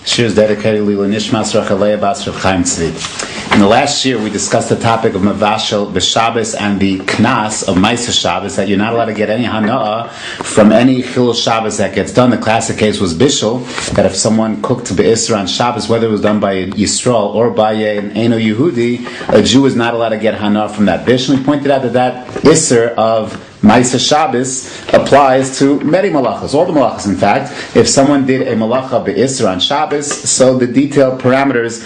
Shiur is dedicated to Lila Nishmas Rachalea Bas Rav Chaim Tzvi. In the last year, we discussed the topic of Mavashel B'Shabbos and the Knas of Ma'aser Shabbos, that you're not allowed to get any Hana'ah from any Hilchot Shabbat that gets done. The classic case was Bishul, that if someone cooked Be'isra on Shabbos, whether it was done by a Yisrael or by an Eino Yehudi, a Jew is not allowed to get Hana'ah from that Bishul. We pointed out that Isser of Ma'aser Shabbos applies to many malachas, all the malachas in fact. If someone did a malacha be'isra on Shabbos, so the detailed parameters,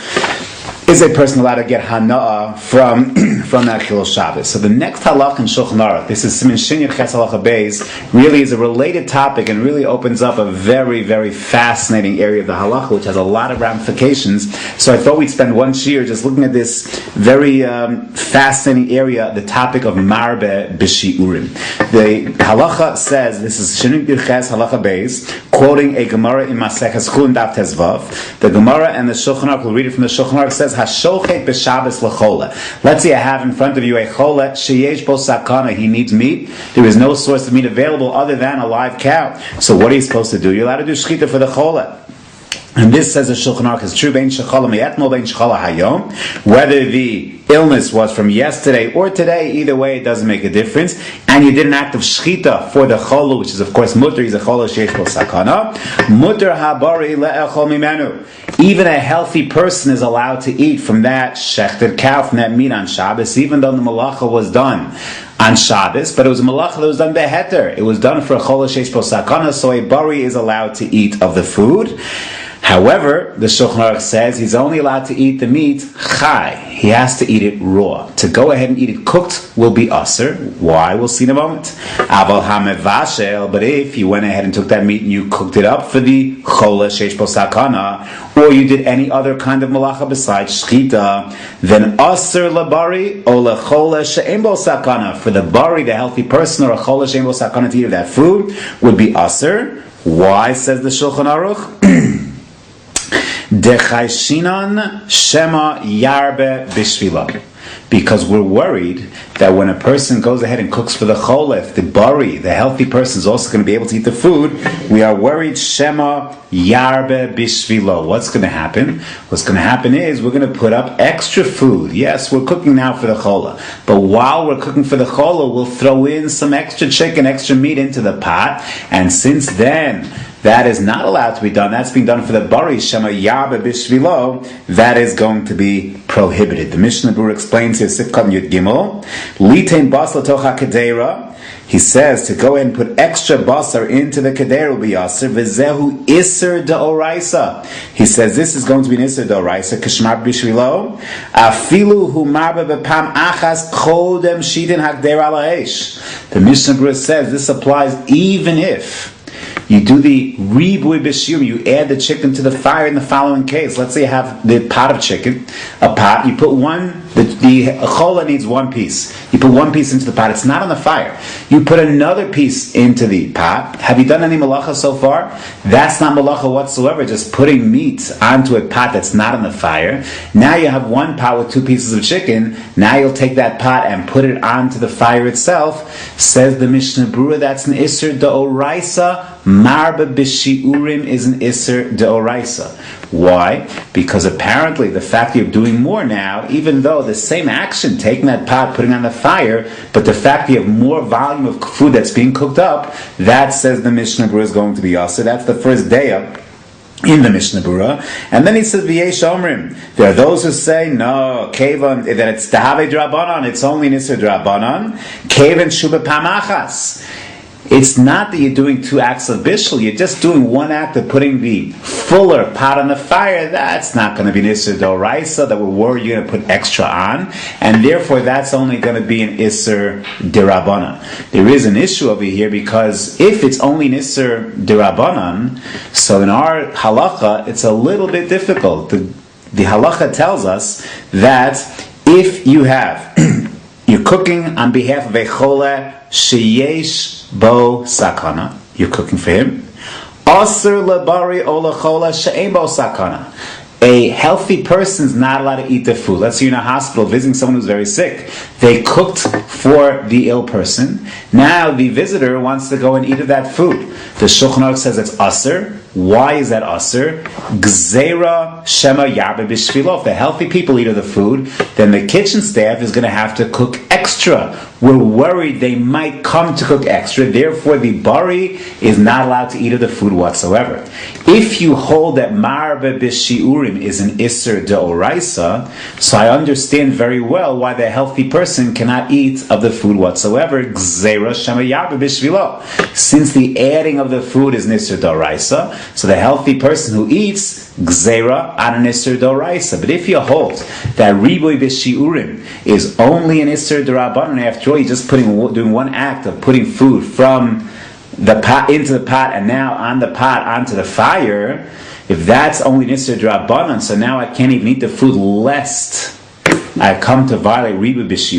is a person allowed to get hana'ah from that Hilchot Shabbos? So the next halach in Shulchan Aruch, this is Siman Shin Yud Ches Halacha Beis, really is a related topic and really opens up a very, very fascinating area of the halacha, which has a lot of ramifications. So I thought we'd spend one shiur just looking at this very fascinating area, the topic of Marbeh B'Shiurim. The halacha says, this is Shin Yud Ches Halacha Beis, quoting a Gemara in Maseches Chulin Daf Tezvav. The Gemara and the Shulchan Aruch, we'll read it from the Shulchan Aruch, says Hashochet b'Shabbos l'chola. Let's say I have in front of you a chola sheyesh bo sakana. He needs meat. There is no source of meat available other than a live cow. So what are you supposed to do? You're allowed to do shechita for the chola. And this, says the Shulchan Aruch, is true. Bein shechala miyetmol, bein shechala hayom. Whether the illness was from yesterday or today, either way, it doesn't make a difference. And you did an act of shechita for the chola, which is of course mutter. He's a chola sheyesh bo sakana. Mutter habari le'echol mimenu. Even a healthy person is allowed to eat from that shechted cow, from that meat on Shabbos, even though the malacha was done on Shabbos, but it was a malacha that was done beheter. It was done for a chola sheyesh bo sakana, so a bari is allowed to eat of the food. However, the Shulchan Aruch says he's only allowed to eat the meat chai. He has to eat it raw. To go ahead and eat it cooked will be aser. Why? We'll see in a moment. Aval hamevashel, but if you went ahead and took that meat and you cooked it up for the chola sheyesh bo sakana, or you did any other kind of malacha besides shchita, then aser labari or lechola she'en bo sakana. For the bari, the healthy person, or a chola she'en bo sakana to eat of that food would be aser. Why, says the Shulchan Aruch? Dechayshinan shema yarbe bishvila. Because we're worried that when a person goes ahead and cooks for the chola, if the bari, the healthy person, is also going to be able to eat the food, we are worried shema yarbe bishvilo. What's going to happen? What's going to happen is we're going to put up extra food. Yes, we're cooking now for the chola, but while we're cooking for the chola, we'll throw in some extra chicken, extra meat into the pot, and since then that is not allowed to be done. That's being done for the bari, shema yarbe bishvilo. That is going to be prohibited. The Mishnah Berurah explains here, Sifkat Yud Gimel, Litein bas l'tocha kedera. He says to go ahead and put extra basar into the kedera will be aser. V'zehu iser deoraisa. He says this is going to be an iser deoraisa. K'shmar b'shvilo. Afilu hu marbeh b'pam achas kodem shidin hakdera ala eish. The Mishnah Berurah says this applies even if you do the Marbeh B'Shiurim, you add the chicken to the fire in the following case. Let's say you have the pot of chicken, a pot, you put one, the chola needs one piece. You put one piece into the pot, it's not on the fire. You put another piece into the pot. Have you done any malacha so far? That's not malacha whatsoever, just putting meat onto a pot that's not on the fire. Now you have one pot with two pieces of chicken. Now you'll take that pot and put it onto the fire itself. Says the Mishnah Berurah, that's an Isser Deoraisa. Marbeh B'Shiurim is an Isser Deoraisa. Why? Because apparently the fact that you're doing more now, even though the same action, taking that pot, putting it on the fire, but the fact that you have more volume of food that's being cooked up, that, says the Mishnah Berurah, is going to be also. That's the first day up in the Mishnah Berurah. And then he says, V'yesh omrim. There are those who say, no, kevan, that it's Dahave D'Rabbanan, it's only an Isser D'Rabbanan. Kevan Shuba Pamachas. It's not that you're doing two acts of bishul, you're just doing one act of putting the fuller pot on the fire. That's not going to be an Isser D'Oraisa, that we're worried you're going to put extra on, and therefore that's only going to be an Isser D'Rabbanan. There is an issue over here, because if it's only an Isser D'Rabbanan, so in our halacha, it's a little bit difficult. The halacha tells us that if you have, you're cooking on behalf of a chola sheyesh bo sakana, you're cooking for him. Aser lebari ola chola she'en bo sakana. A healthy person's not allowed to eat the food. Let's say you're in a hospital visiting someone who's very sick. They cooked for the ill person. Now the visitor wants to go and eat of that food. The Shulchan Aruch says it's aser. Why is that aser? Gzeira shema Marbeh B'Shiurim. If the healthy people eat of the food, then the kitchen staff is going to have to cook extra. We're worried they might come to cook extra, therefore the bari is not allowed to eat of the food whatsoever. If you hold that Marbeh B'Shiurim is an Isser De'oraisa, so I understand very well why the healthy person cannot eat of the food whatsoever. Gzeira shema Marbeh B'Shiurim. Since the adding of the food is an Isser De'oraisa, so the healthy person who eats Gzeira on an Isser Doraisa. But if you hold that Marbeh B'Shiurim is only an Isser D'Rabbanan, after all, you're just doing one act of putting food from the pot into the pot and now on the pot onto the fire, if that's only an Isser D'Rabbanan, so now I can't even eat the food lest I come to violate Marbeh B'Shiurim.